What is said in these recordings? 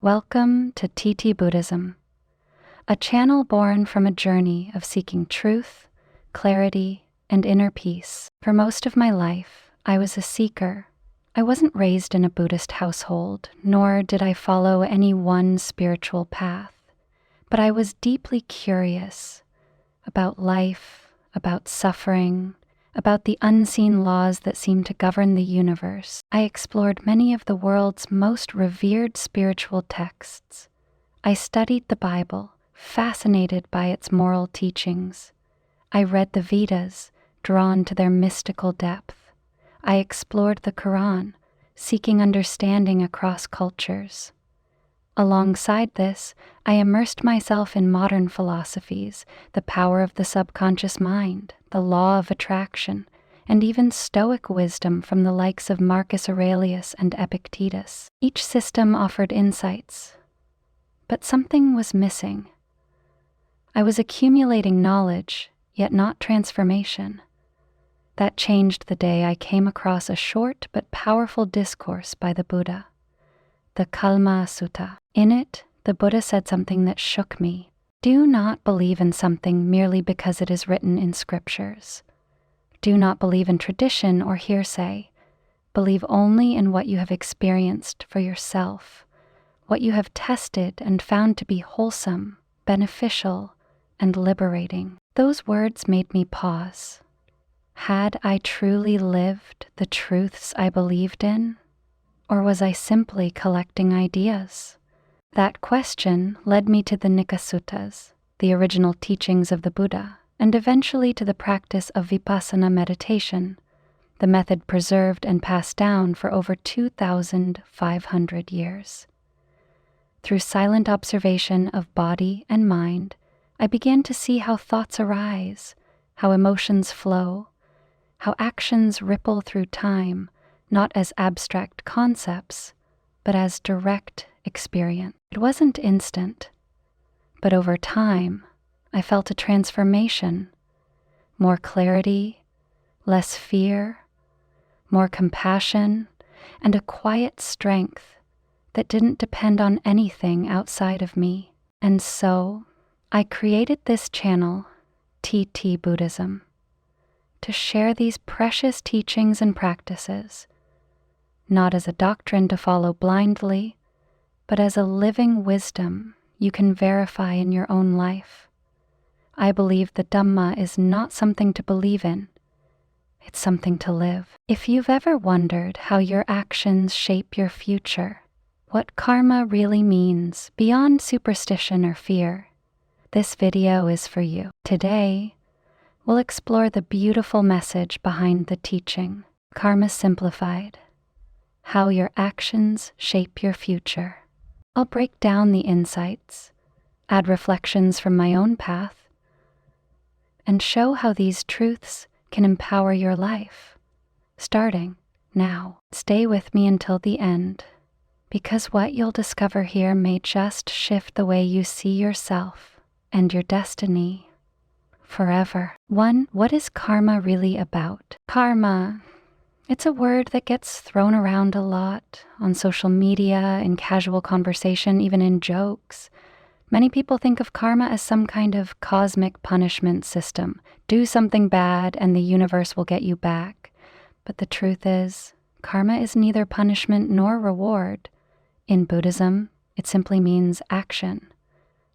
Welcome to TT-Buddhism, a channel born from a journey of seeking truth, clarity, and inner peace. For most of my life, I was a seeker. I wasn't raised in a Buddhist household, nor did I follow any one spiritual path, but I was deeply curious about life, about suffering, about the unseen laws that seem to govern the universe. I explored many of the world's most revered spiritual texts. I studied the Bible, fascinated by its moral teachings. I read the Vedas, drawn to their mystical depth. I explored the Quran, seeking understanding across cultures. Alongside this, I immersed myself in modern philosophies, the power of the subconscious mind, the law of attraction, and even Stoic wisdom from the likes of Marcus Aurelius and Epictetus. Each system offered insights, but something was missing. I was accumulating knowledge, yet not transformation. That changed the day I came across a short but powerful discourse by the Buddha, the Kalama Sutta. In it, the Buddha said something that shook me. Do not believe in something merely because it is written in scriptures. Do not believe in tradition or hearsay. Believe only in what you have experienced for yourself, what you have tested and found to be wholesome, beneficial, and liberating. Those words made me pause. Had I truly lived the truths I believed in, or was I simply collecting ideas? That question led me to the Suttas, the original teachings of the Buddha, and eventually to the practice of Vipassana meditation, the method preserved and passed down for over 2,500 years. Through silent observation of body and mind, I began to see how thoughts arise, how emotions flow, how actions ripple through time, not as abstract concepts, but as direct experience. It wasn't instant, but over time, I felt a transformation, more clarity, less fear, more compassion, and a quiet strength that didn't depend on anything outside of me. And so, I created this channel, TT-Buddhism, to share these precious teachings and practices, not as a doctrine to follow blindly, but as a living wisdom you can verify in your own life. I believe the Dhamma is not something to believe in, it's something to live. If you've ever wondered how your actions shape your future, what karma really means beyond superstition or fear, this video is for you. Today, we'll explore the beautiful message behind the teaching, Karma Simplified, how your actions shape your future. I'll break down the insights, add reflections from my own path, and show how these truths can empower your life, starting now. Stay with me until the end, because what you'll discover here may just shift the way you see yourself and your destiny forever. 1. What is karma really about? Karma, it's a word that gets thrown around a lot on social media, in casual conversation, even in jokes. Many people think of karma as some kind of cosmic punishment system. Do something bad and the universe will get you back. But the truth is, karma is neither punishment nor reward. In Buddhism, it simply means action.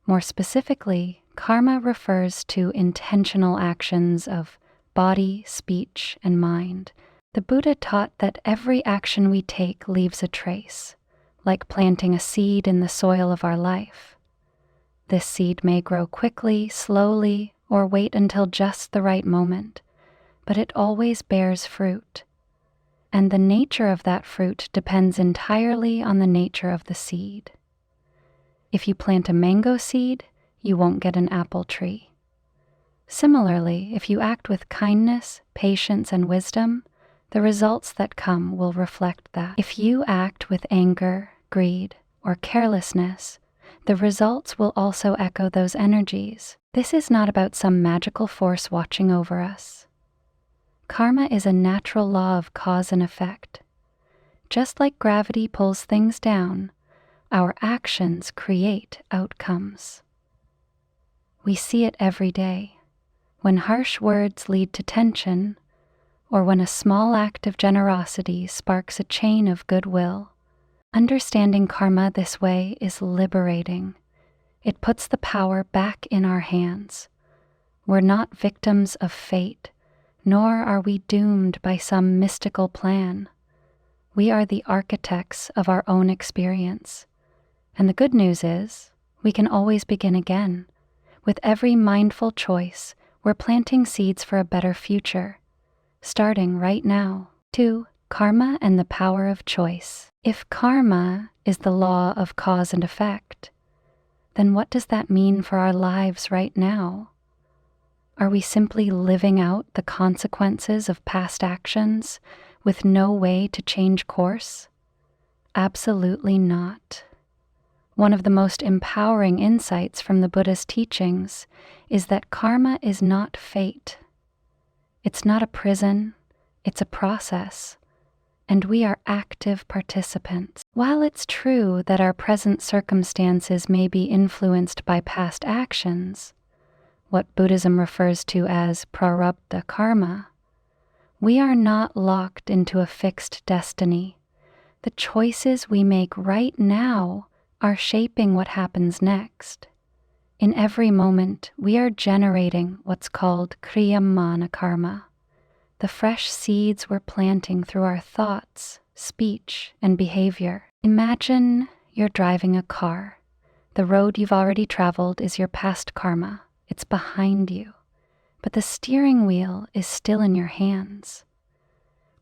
More specifically, karma refers to intentional actions of body, speech, and mind. The Buddha taught that every action we take leaves a trace, like planting a seed in the soil of our life. This seed may grow quickly, slowly, or wait until just the right moment, but it always bears fruit. And the nature of that fruit depends entirely on the nature of the seed. If you plant a mango seed, you won't get an apple tree. Similarly, if you act with kindness, patience, and wisdom, the results that come will reflect that. If you act with anger, greed, or carelessness, the results will also echo those energies. This is not about some magical force watching over us. Karma is a natural law of cause and effect. Just like gravity pulls things down, Our actions create outcomes. We see it every day, when harsh words lead to tension, or when a small act of generosity sparks a chain of goodwill. Understanding karma this way is liberating. It puts the power back in our hands. We're not victims of fate, nor are we doomed by some mystical plan. We are the architects of our own experience. And the good news is, we can always begin again. With every mindful choice, we're planting seeds for a better future, starting right now. 2. Karma and the power of choice. If karma is the law of cause and effect, then what does that mean for our lives right now? Are we simply living out the consequences of past actions with no way to change course? Absolutely not. One of the most empowering insights from the Buddhist teachings is that karma is not fate. It's not a prison, it's a process, and we are active participants. While it's true that our present circumstances may be influenced by past actions, what Buddhism refers to as prarabdha karma, we are not locked into a fixed destiny. The choices we make right now are shaping what happens next. In every moment, we are generating what's called kriyamana karma, the fresh seeds we're planting through our thoughts, speech, and behavior. Imagine you're driving a car. The road you've already traveled is your past karma. It's behind you, but the steering wheel is still in your hands.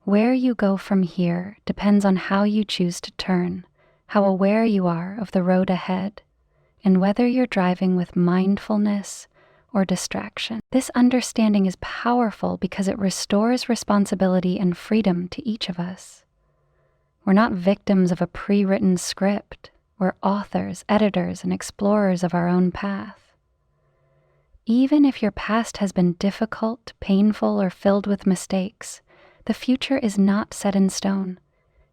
Where you go from here depends on how you choose to turn, how aware you are of the road ahead, and whether you're driving with mindfulness or distraction. This understanding is powerful because it restores responsibility and freedom to each of us. We're not victims of a pre-written script. We're authors, editors, and explorers of our own path. Even if your past has been difficult, painful, or filled with mistakes, the future is not set in stone.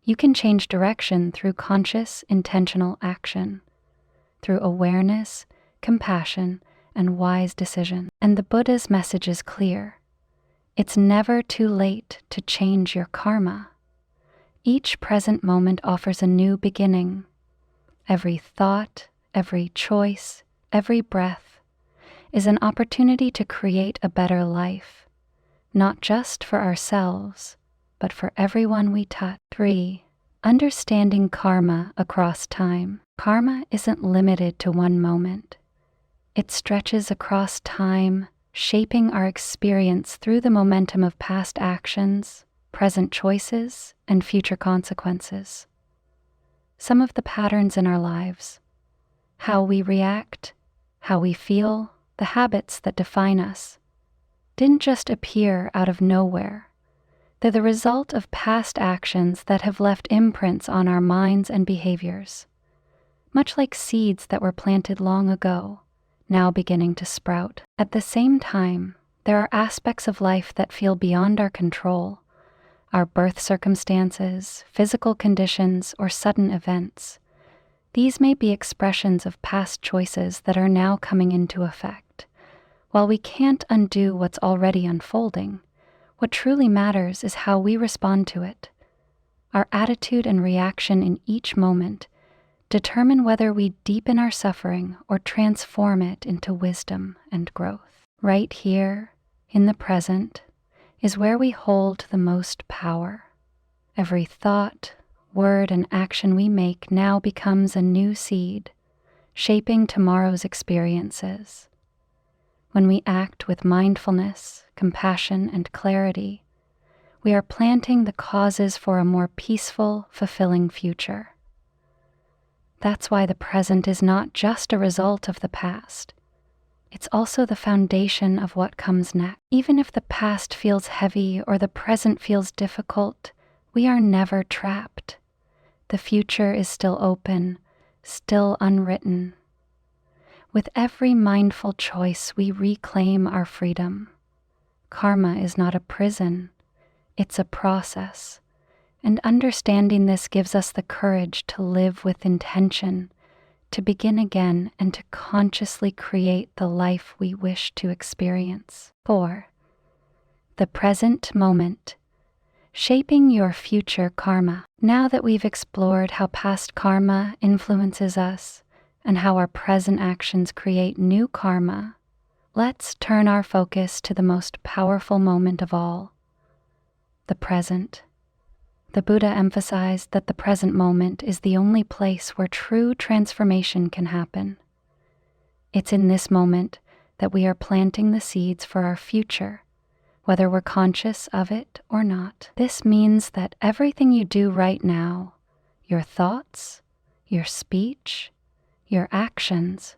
You can change direction through conscious, intentional action, through awareness, compassion, and wise decision. And the Buddha's message is clear. It's never too late to change your karma. Each present moment offers a new beginning. Every thought, every choice, every breath is an opportunity to create a better life, not just for ourselves, but for everyone we touch. 3. Understanding karma across time. Karma isn't limited to one moment. It stretches across time, shaping our experience through the momentum of past actions, present choices, and future consequences. Some of the patterns in our lives, how we react, how we feel, the habits that define us, didn't just appear out of nowhere. They're the result of past actions that have left imprints on our minds and behaviors, much like seeds that were planted long ago, now beginning to sprout. At the same time, there are aspects of life that feel beyond our control, our birth circumstances, physical conditions, or sudden events. These may be expressions of past choices that are now coming into effect. While we can't undo what's already unfolding, what truly matters is how we respond to it. Our attitude and reaction in each moment determine whether we deepen our suffering or transform it into wisdom and growth. Right here, in the present, is where we hold the most power. Every thought, word, and action we make now becomes a new seed, shaping tomorrow's experiences. When we act with mindfulness, compassion, and clarity, we are planting the causes for a more peaceful, fulfilling future. That's why the present is not just a result of the past. It's also the foundation of what comes next. Even if the past feels heavy or the present feels difficult, we are never trapped. The future is still open, still unwritten. With every mindful choice, we reclaim our freedom. Karma is not a prison, it's a process. And understanding this gives us the courage to live with intention, to begin again and to consciously create the life we wish to experience. 4. The present moment, shaping your future karma. Now that we've explored how past karma influences us and how our present actions create new karma, let's turn our focus to the most powerful moment of all, the present. The Buddha emphasized that the present moment is the only place where true transformation can happen. It's in this moment that we are planting the seeds for our future, whether we're conscious of it or not. This means that everything you do right now, your thoughts, your speech, your actions,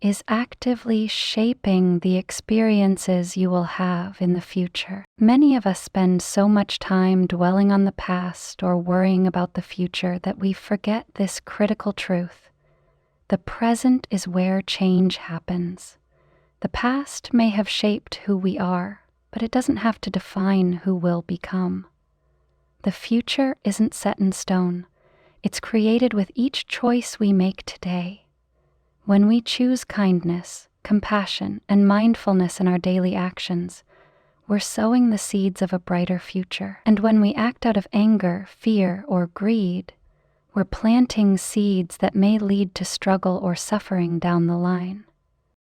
is actively shaping the experiences you will have in the future. Many of us spend so much time dwelling on the past or worrying about the future that we forget this critical truth. The present is where change happens. The past may have shaped who we are, but it doesn't have to define who we'll become. The future isn't set in stone. It's created with each choice we make today. When we choose kindness, compassion, and mindfulness in our daily actions, we're sowing the seeds of a brighter future. And when we act out of anger, fear, or greed, we're planting seeds that may lead to struggle or suffering down the line.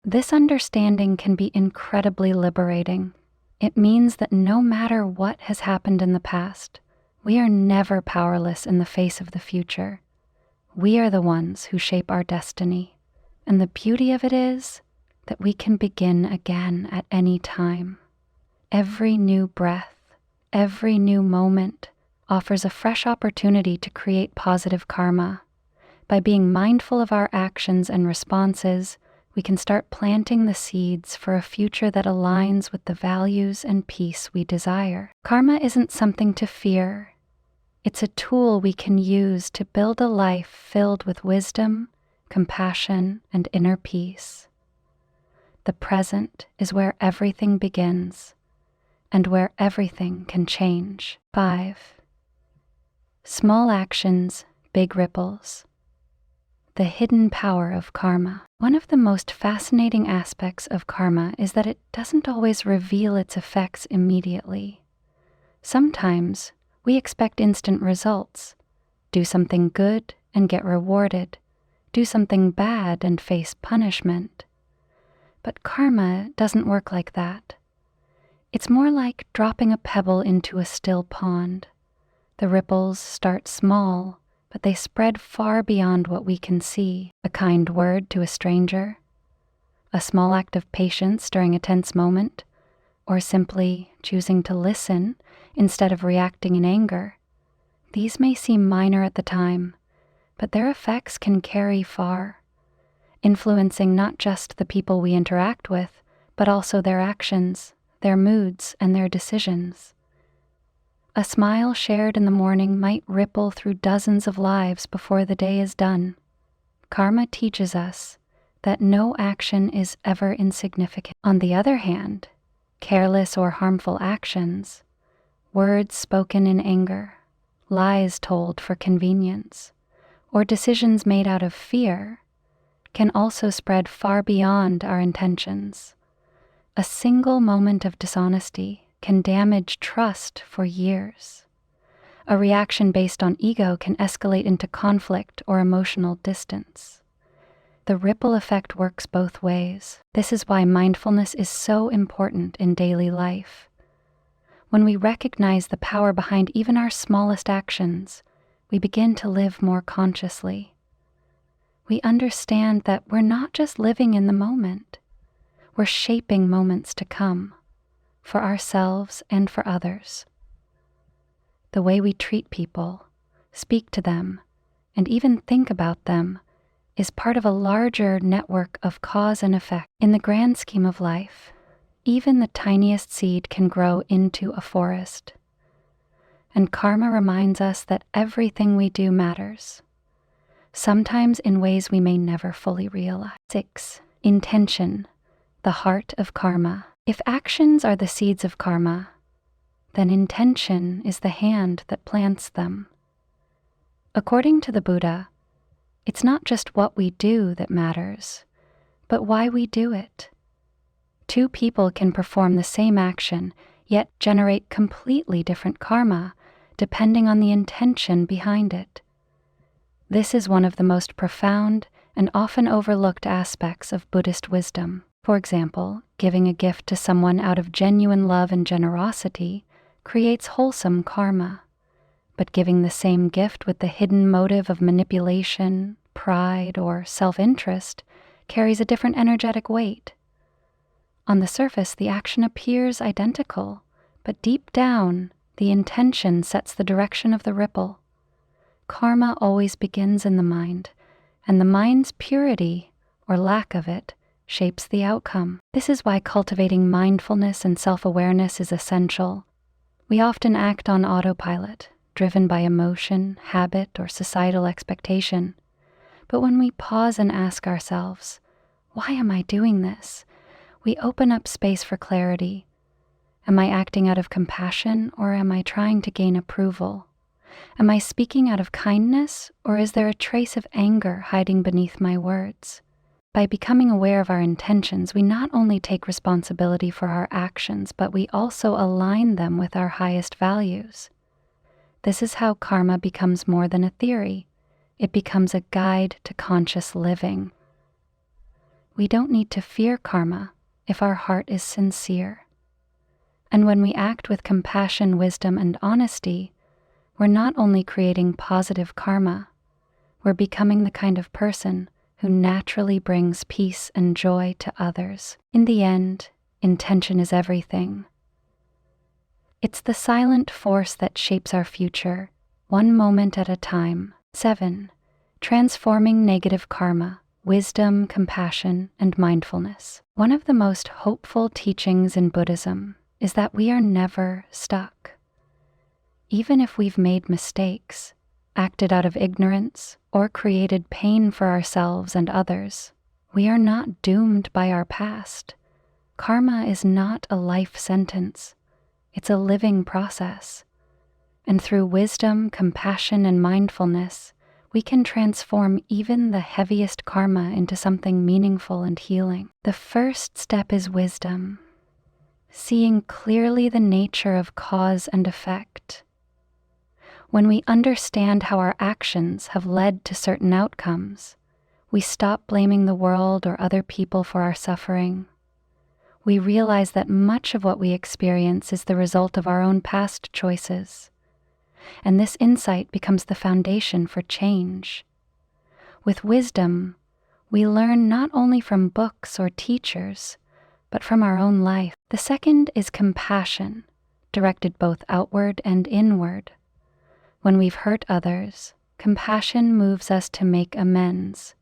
This understanding can be incredibly liberating. It means that no matter what has happened in the past, we are never powerless in the face of the future. We are the ones who shape our destiny. And the beauty of it is that we can begin again at any time. Every new breath, every new moment offers a fresh opportunity to create positive karma. By being mindful of our actions and responses, we can start planting the seeds for a future that aligns with the values and peace we desire. Karma isn't something to fear. It's a tool we can use to build a life filled with wisdom, compassion, and inner peace. The present is where everything begins and where everything can change. 5. Small actions, big ripples. The hidden power of karma. One of the most fascinating aspects of karma is that it doesn't always reveal its effects immediately. Sometimes we expect instant results. Do something good and get rewarded. Do something bad and face punishment. But karma doesn't work like that. It's more like dropping a pebble into a still pond. The ripples start small, but they spread far beyond what we can see. A kind word to a stranger, a small act of patience during a tense moment, or simply choosing to listen instead of reacting in anger. These may seem minor at the time, but their effects can carry far, influencing not just the people we interact with, but also their actions, their moods, and their decisions. A smile shared in the morning might ripple through dozens of lives before the day is done. Karma teaches us that no action is ever insignificant. On the other hand, careless or harmful actions, words spoken in anger, lies told for convenience, or decisions made out of fear, can also spread far beyond our intentions. A single moment of dishonesty can damage trust for years. A reaction based on ego can escalate into conflict or emotional distance. The ripple effect works both ways. This is why mindfulness is so important in daily life. When we recognize the power behind even our smallest actions, we begin to live more consciously. We understand that we're not just living in the moment, we're shaping moments to come, for ourselves and for others. The way we treat people, speak to them, and even think about them is part of a larger network of cause and effect. In the grand scheme of life, even the tiniest seed can grow into a forest. And karma reminds us that everything we do matters, sometimes in ways we may never fully realize. 6. Intention, the heart of karma. If actions are the seeds of karma, then intention is the hand that plants them. According to the Buddha, It's not just what we do that matters, but why we do it. Two people can perform the same action, yet generate completely different karma, depending on the intention behind it. This is one of the most profound and often overlooked aspects of Buddhist wisdom. For example, giving a gift to someone out of genuine love and generosity creates wholesome karma, but giving the same gift with the hidden motive of manipulation, pride, or self-interest carries a different energetic weight. On the surface, the action appears identical, but deep down, the intention sets the direction of the ripple. Karma always begins in the mind, and the mind's purity, or lack of it, shapes the outcome. This is why cultivating mindfulness and self-awareness is essential. We often act on autopilot, driven by emotion, habit, or societal expectation. But when we pause and ask ourselves, why am I doing this? We open up space for clarity. Am I acting out of compassion, or am I trying to gain approval? Am I speaking out of kindness, or is there a trace of anger hiding beneath my words? By becoming aware of our intentions, we not only take responsibility for our actions, but we also align them with our highest values. This is how karma becomes more than a theory. It becomes a guide to conscious living. We don't need to fear karma if our heart is sincere. And when we act with compassion, wisdom, and honesty, we're not only creating positive karma, we're becoming the kind of person who naturally brings peace and joy to others. In the end, intention is everything. It's the silent force that shapes our future, one moment at a time. 7. Transforming negative karma, wisdom, compassion, and mindfulness. One of the most hopeful teachings in Buddhism is that we are never stuck. Even if we've made mistakes, acted out of ignorance, or created pain for ourselves and others, we are not doomed by our past. Karma is not a life sentence. It's a living process. And through wisdom, compassion, and mindfulness, we can transform even the heaviest karma into something meaningful and healing. The first step is wisdom, seeing clearly the nature of cause and effect. When we understand how our actions have led to certain outcomes, we stop blaming the world or other people for our suffering. We realize that much of what we experience is the result of our own past choices, and this insight becomes the foundation for change. With wisdom, we learn not only from books or teachers, but from our own life. The second is compassion, directed both outward and inward. When we've hurt others, compassion moves us to make amends.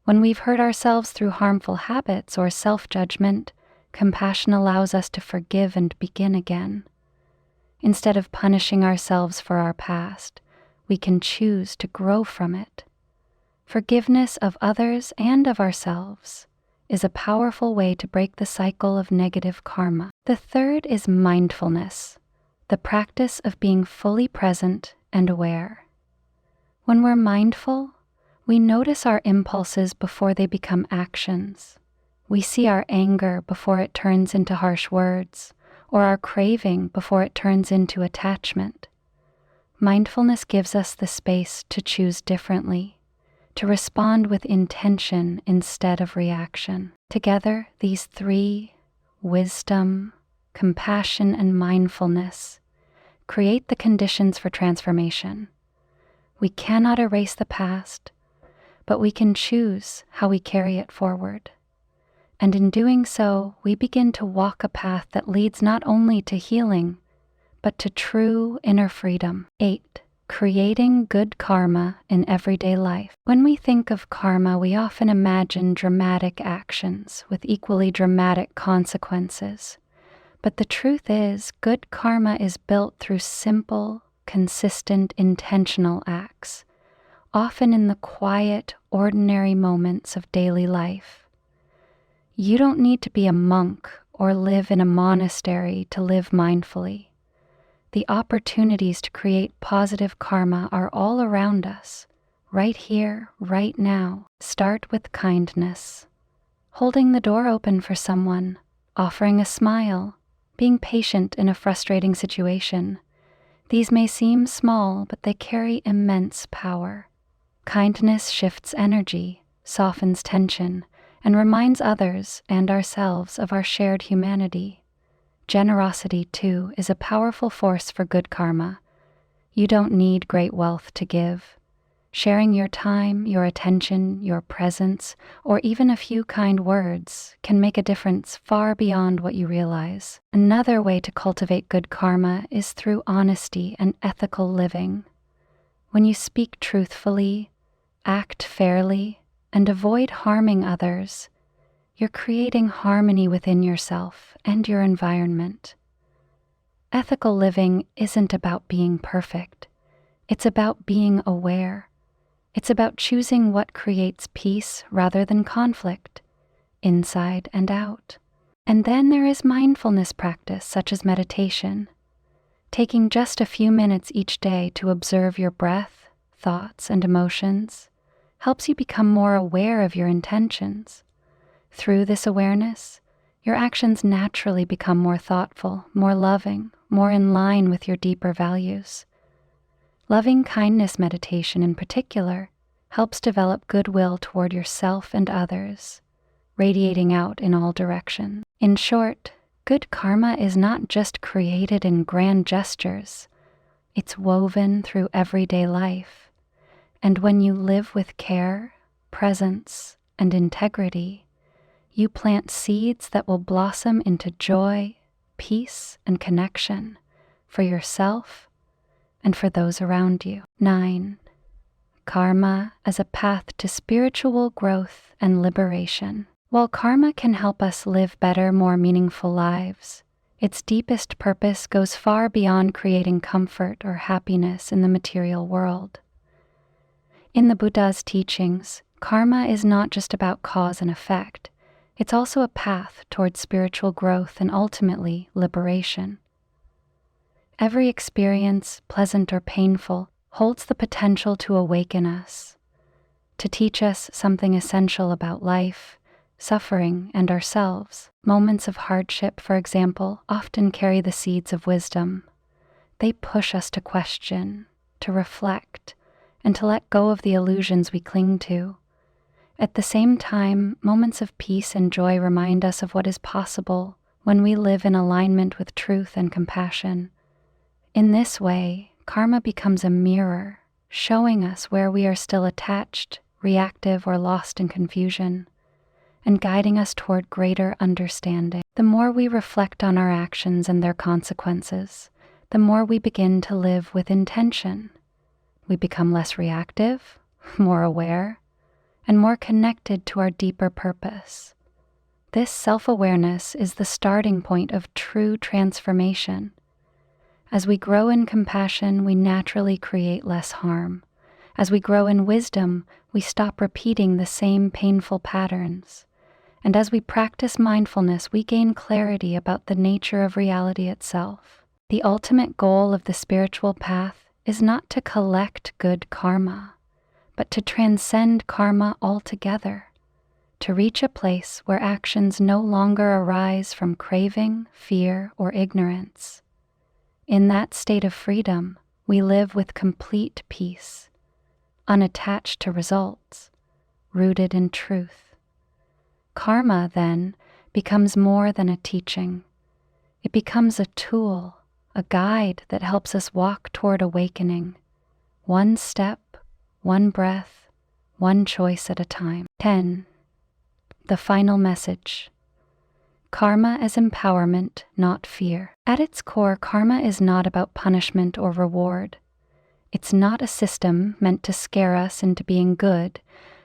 When we've hurt ourselves through harmful habits or self-judgment, compassion allows us to forgive and begin again. Instead of punishing ourselves for our past, we can choose to grow from it. Forgiveness of others and of ourselves is a powerful way to break the cycle of negative karma. The third is mindfulness, the practice of being fully present and aware. When we're mindful, we notice our impulses before they become actions. We see our anger before it turns into harsh words, or our craving before it turns into attachment. Mindfulness gives us the space to choose differently, to respond with intention instead of reaction. Together, these three, wisdom, compassion, and mindfulness, create the conditions for transformation. We cannot erase the past, but we can choose how we carry it forward. And in doing so, we begin to walk a path that leads not only to healing, but to true inner freedom. 8. Creating good karma in everyday life. When we think of karma, we often imagine dramatic actions with equally dramatic consequences. But the truth is, good karma is built through simple, consistent, intentional acts, often in the quiet, ordinary moments of daily life. You don't need to be a monk or live in a monastery to live mindfully. The opportunities to create positive karma are all around us, right here, right now. Start with kindness, holding the door open for someone, offering a smile, being patient in a frustrating situation. These may seem small, but they carry immense power. Kindness shifts energy, softens tension, and reminds others and ourselves of our shared humanity. Generosity, too, is a powerful force for good karma. You don't need great wealth to give. Sharing your time, your attention, your presence, or even a few kind words can make a difference far beyond what you realize. Another way to cultivate good karma is through honesty and ethical living. When you speak truthfully, act fairly, and avoid harming others, you're creating harmony within yourself and your environment. Ethical living isn't about being perfect. It's about being aware. It's about choosing what creates peace rather than conflict, inside and out. And then there is mindfulness practice such as meditation. Taking just a few minutes each day to observe your breath, thoughts, and emotions helps you become more aware of your intentions. Through this awareness, your actions naturally become more thoughtful, more loving, more in line with your deeper values. Loving kindness meditation in particular helps develop goodwill toward yourself and others, radiating out in all directions. In short, good karma is not just created in grand gestures, it's woven through everyday life. And when you live with care, presence, and integrity, you plant seeds that will blossom into joy, peace, and connection for yourself and for those around you. 9. Karma as a path to spiritual growth and liberation. While karma can help us live better, more meaningful lives, its deepest purpose goes far beyond creating comfort or happiness in the material world. In the Buddha's teachings, karma is not just about cause and effect. It's also a path toward spiritual growth and ultimately liberation. Every experience, pleasant or painful, holds the potential to awaken us, to teach us something essential about life, suffering, and ourselves. Moments of hardship, for example, often carry the seeds of wisdom. They push us to question, to reflect, and to let go of the illusions we cling to. At the same time, moments of peace and joy remind us of what is possible when we live in alignment with truth and compassion. In this way, karma becomes a mirror, showing us where we are still attached, reactive, or lost in confusion, and guiding us toward greater understanding. The more we reflect on our actions and their consequences, the more we begin to live with intention. We become less reactive, more aware, and more connected to our deeper purpose. This self-awareness is the starting point of true transformation. As we grow in compassion, we naturally create less harm. As we grow in wisdom, we stop repeating the same painful patterns. And as we practice mindfulness, we gain clarity about the nature of reality itself. The ultimate goal of the spiritual path is not to collect good karma, but to transcend karma altogether, to reach a place where actions no longer arise from craving, fear, or ignorance. In that state of freedom, we live with complete peace, unattached to results, rooted in truth. Karma, then, becomes more than a teaching. It becomes a tool, a guide that helps us walk toward awakening, one step, one breath, one choice at a time. 10. The final message. Karma as empowerment, not fear. At its core, karma is not about punishment or reward. It's not a system meant to scare us into being good,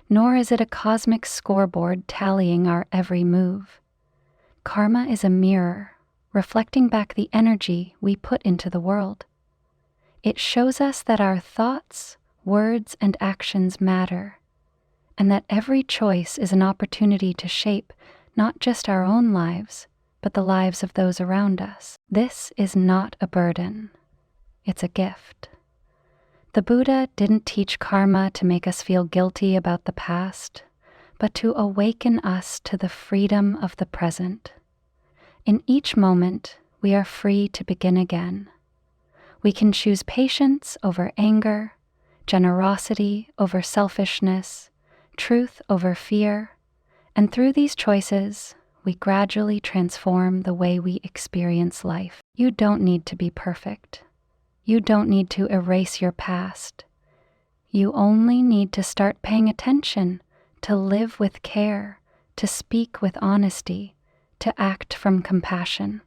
nor is it a cosmic scoreboard tallying our every move. Karma is a mirror, reflecting back the energy we put into the world. It shows us that our thoughts, words, and actions matter, and that every choice is an opportunity to shape not just our own lives, but the lives of those around us. This is not a burden. It's a gift. The Buddha didn't teach karma to make us feel guilty about the past, but to awaken us to the freedom of the present. In each moment, we are free to begin again. We can choose patience over anger, generosity over selfishness, truth over fear, and through these choices, we gradually transform the way we experience life. You don't need to be perfect. You don't need to erase your past. You only need to start paying attention, to live with care, to speak with honesty, to act from compassion.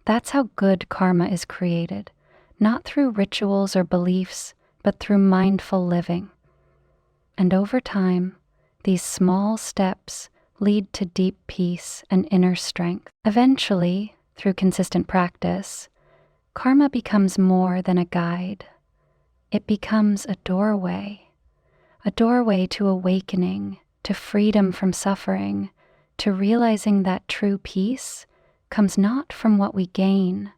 That's how good karma is created, not through rituals or beliefs, but through mindful living. And over time, these small steps lead to deep peace and inner strength. Eventually, through consistent practice, karma becomes more than a guide. It becomes a doorway to awakening, to freedom from suffering, to realizing that true peace comes not from what we gain,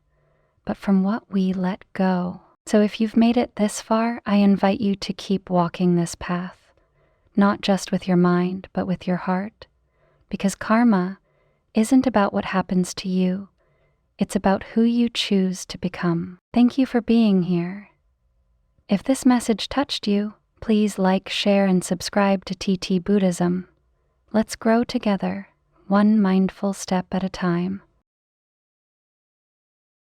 but from what we let go. So if you've made it this far, I invite you to keep walking this path, not just with your mind, but with your heart, because karma isn't about what happens to you. It's about who you choose to become. Thank you for being here. If this message touched you, please like, share, and subscribe to TT-Buddhism. Let's grow together, one mindful step at a time.